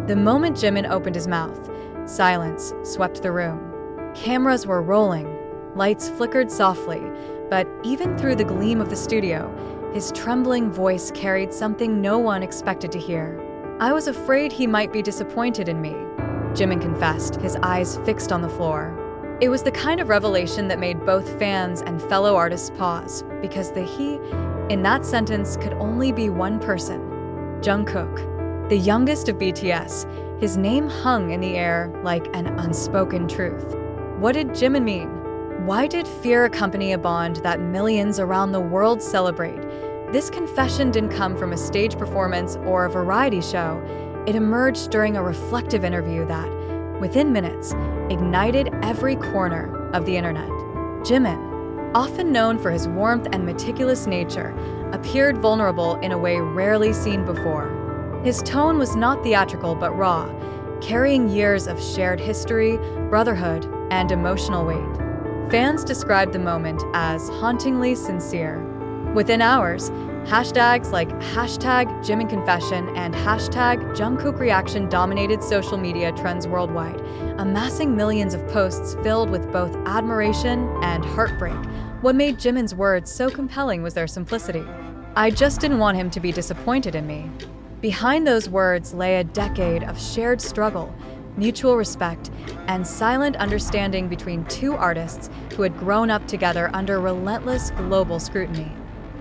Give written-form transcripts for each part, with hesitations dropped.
The moment Jimin opened his mouth, silence swept the room. Cameras were rolling, lights flickered softly, but even through the gleam of the studio, his trembling voice carried something no one expected to hear. "I was afraid he might be disappointed in me," Jimin confessed, his eyes fixed on the floor. It was the kind of revelation that made both fans and fellow artists pause, because the he in that sentence could only be one person: Jungkook. The youngest of BTS, his name hung in the air like an unspoken truth. What did Jimin mean? Why did fear accompany a bond that millions around the world celebrate? This confession didn't come from a stage performance or a variety show. It emerged during a reflective interview that, within minutes, ignited every corner of the internet. Jimin, often known for his warmth and meticulous nature, appeared vulnerable in a way rarely seen before. His tone was not theatrical but raw, carrying years of shared history, brotherhood, and emotional weight. Fans described the moment as hauntingly sincere. Within hours, hashtags like #JiminConfession and #JungkookReaction dominated social media trends worldwide, amassing millions of posts filled with both admiration and heartbreak. What made Jimin's words so compelling was their simplicity. "I just didn't want him to be disappointed in me." Behind those words lay a decade of shared struggle, mutual respect, and silent understanding between two artists who had grown up together under relentless global scrutiny.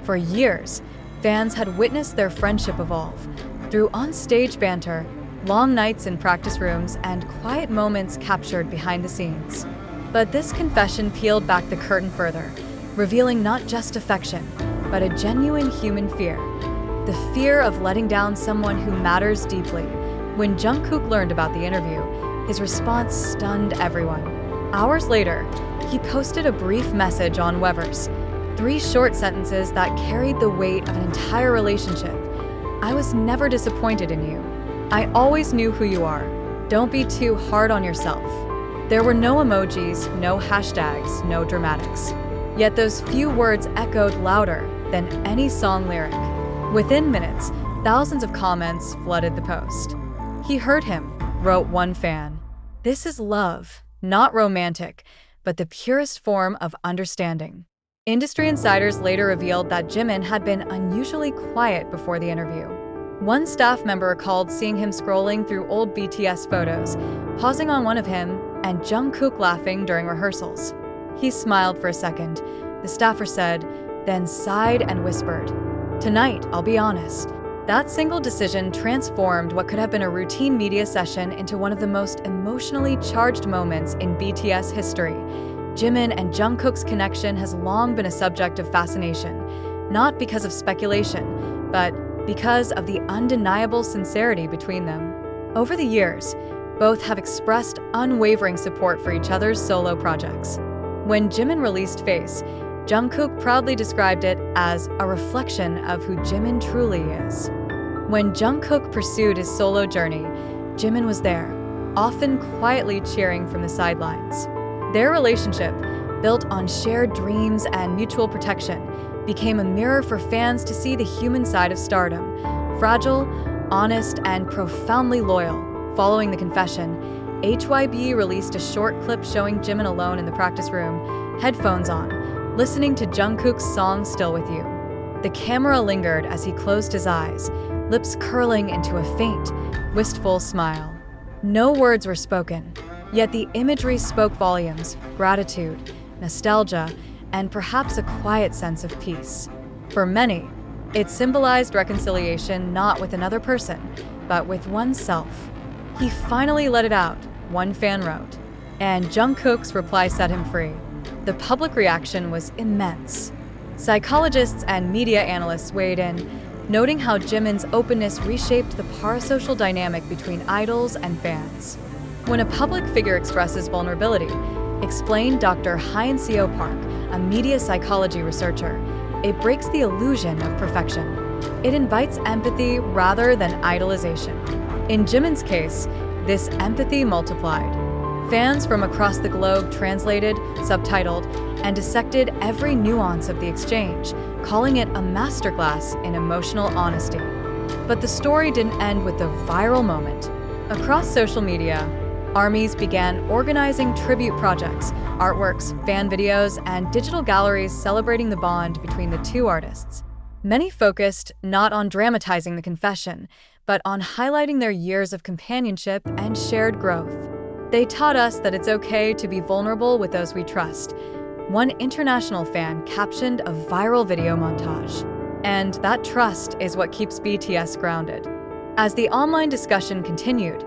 For years, fans had witnessed their friendship evolve through on-stage banter, long nights in practice rooms, and quiet moments captured behind the scenes. But this confession peeled back the curtain further, revealing not just affection, but a genuine human fear. The fear of letting down someone who matters deeply. When Jungkook learned about the interview, his response stunned everyone. Hours later, he posted a brief message on Weverse, 3 short sentences that carried the weight of an entire relationship. "I was never disappointed in you. I always knew who you are. Don't be too hard on yourself." There were no emojis, no hashtags, no dramatics. Yet those few words echoed louder than any song lyric. Within minutes, thousands of comments flooded the post. "He heard him," wrote one fan. "This is love, not romantic, but the purest form of understanding." Industry insiders later revealed that Jimin had been unusually quiet before the interview. One staff member recalled seeing him scrolling through old BTS photos, pausing on one of him, and Jungkook laughing during rehearsals. He smiled for a second, the staffer said, then sighed and whispered, "Tonight, I'll be honest." That single decision transformed what could have been a routine media session into one of the most emotionally charged moments in BTS history. Jimin and Jungkook's connection has long been a subject of fascination, not because of speculation, but because of the undeniable sincerity between them. Over the years, both have expressed unwavering support for each other's solo projects. When Jimin released Face, Jungkook proudly described it as a reflection of who Jimin truly is. When Jungkook pursued his solo journey, Jimin was there, often quietly cheering from the sidelines. Their relationship, built on shared dreams and mutual protection, became a mirror for fans to see the human side of stardom. Fragile, honest, and profoundly loyal. Following the confession, HYB released a short clip showing Jimin alone in the practice room, headphones on, listening to Jungkook's song Still With You. The camera lingered as he closed his eyes, lips curling into a faint, wistful smile. No words were spoken, yet the imagery spoke volumes: gratitude, nostalgia, and perhaps a quiet sense of peace. For many, it symbolized reconciliation not with another person, but with oneself. "He finally let it out," one fan wrote, and Jungkook's reply set him free. The public reaction was immense. Psychologists and media analysts weighed in, noting how Jimin's openness reshaped the parasocial dynamic between idols and fans. When a public figure expresses vulnerability, explained Dr. Hyeon-seo Park, a media psychology researcher, it breaks the illusion of perfection. It invites empathy rather than idolization. In Jimin's case, this empathy multiplied. Fans from across the globe translated, subtitled, and dissected every nuance of the exchange, calling it a masterclass in emotional honesty. But the story didn't end with the viral moment. Across social media, armies began organizing tribute projects, artworks, fan videos, and digital galleries celebrating the bond between the two artists. Many focused not on dramatizing the confession, but on highlighting their years of companionship and shared growth. They taught us that it's okay to be vulnerable with those we trust. One international fan captioned a viral video montage. And that trust is what keeps BTS grounded. As the online discussion continued,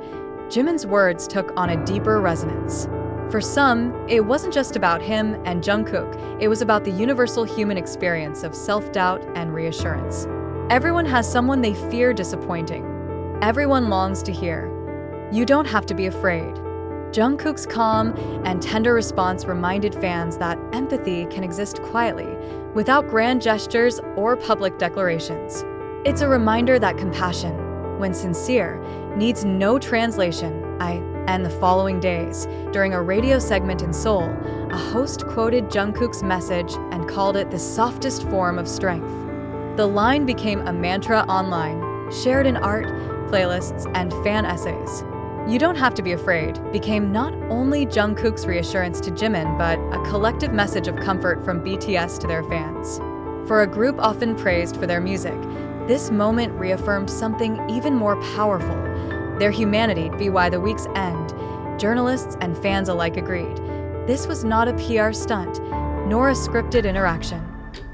Jimin's words took on a deeper resonance. For some, it wasn't just about him and Jungkook, it was about the universal human experience of self-doubt and reassurance. Everyone has someone they fear disappointing. Everyone longs to hear, "You don't have to be afraid." Jungkook's calm and tender response reminded fans that empathy can exist quietly, without grand gestures or public declarations. It's a reminder that compassion, when sincere, needs no translation. And the following days, during a radio segment in Seoul, a host quoted Jungkook's message and called it the softest form of strength. The line became a mantra online, shared in art, playlists, and fan essays. "You don't have to be afraid" became not only Jungkook's reassurance to Jimin, but a collective message of comfort from BTS to their fans. For a group often praised for their music, this moment reaffirmed something even more powerful: their humanity. By the week's end, journalists and fans alike agreed. This was not a PR stunt, nor a scripted interaction.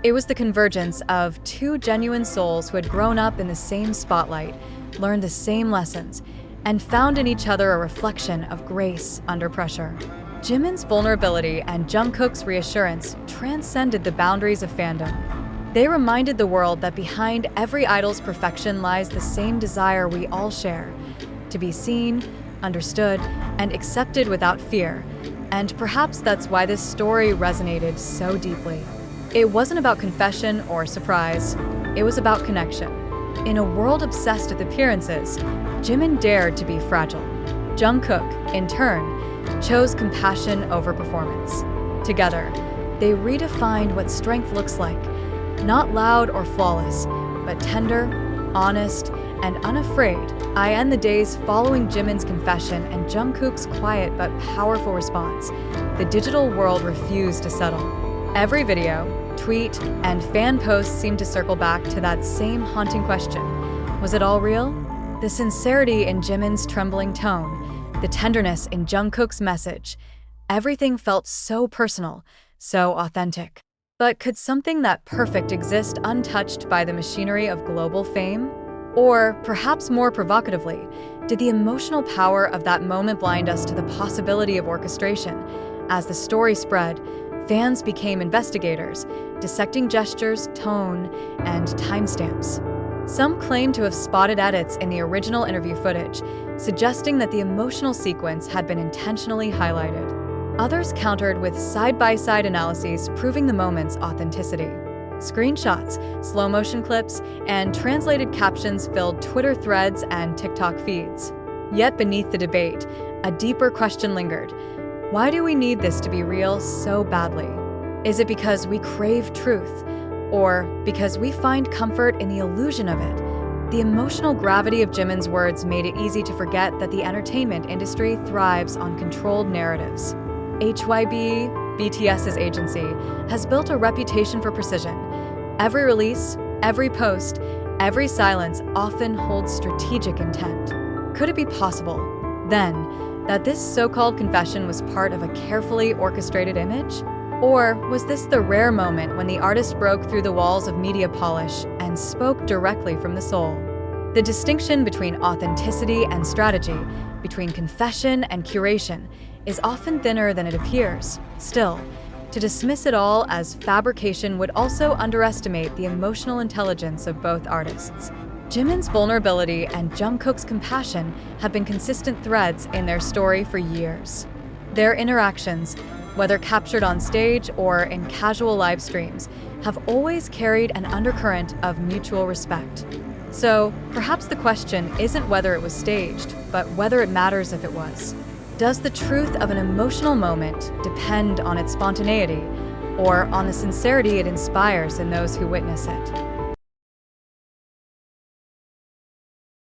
It was the convergence of two genuine souls who had grown up in the same spotlight, learned the same lessons, and found in each other a reflection of grace under pressure. Jimin's vulnerability and Jungkook's reassurance transcended the boundaries of fandom. They reminded the world that behind every idol's perfection lies the same desire we all share: to be seen, understood, and accepted without fear. And perhaps that's why this story resonated so deeply. It wasn't about confession or surprise, it was about connection. In a world obsessed with appearances, Jimin dared to be fragile. Jungkook, in turn, chose compassion over performance. Together, they redefined what strength looks like: not loud or flawless, but tender, honest, and unafraid. I end the days following Jimin's confession and Jungkook's quiet but powerful response. The digital world refused to settle. Every video, tweet, and fan post seemed to circle back to that same haunting question: was it all real? The sincerity in Jimin's trembling tone, the tenderness in Jungkook's message, everything felt so personal, so authentic. But could something that perfect exist untouched by the machinery of global fame? Or, perhaps more provocatively, did the emotional power of that moment blind us to the possibility of orchestration? As the story spread, fans became investigators, dissecting gestures, tone, and timestamps. Some claim to have spotted edits in the original interview footage, suggesting that the emotional sequence had been intentionally highlighted. Others countered with side-by-side analyses proving the moment's authenticity. Screenshots, slow-motion clips, and translated captions filled Twitter threads and TikTok feeds. Yet beneath the debate, a deeper question lingered. Why do we need this to be real so badly? Is it because we crave truth, or because we find comfort in the illusion of it? The emotional gravity of Jimin's words made it easy to forget that the entertainment industry thrives on controlled narratives. HYB, BTS's agency, has built a reputation for precision. Every release, every post, every silence often holds strategic intent. Could it be possible, then, that this so-called confession was part of a carefully orchestrated image? Or was this the rare moment when the artist broke through the walls of media polish and spoke directly from the soul? The distinction between authenticity and strategy, between confession and curation, is often thinner than it appears. Still, to dismiss it all as fabrication would also underestimate the emotional intelligence of both artists. Jimin's vulnerability and Jungkook's compassion have been consistent threads in their story for years. Their interactions, whether captured on stage or in casual live streams, have always carried an undercurrent of mutual respect. So, perhaps the question isn't whether it was staged, but whether it matters if it was. Does the truth of an emotional moment depend on its spontaneity, or on the sincerity it inspires in those who witness it?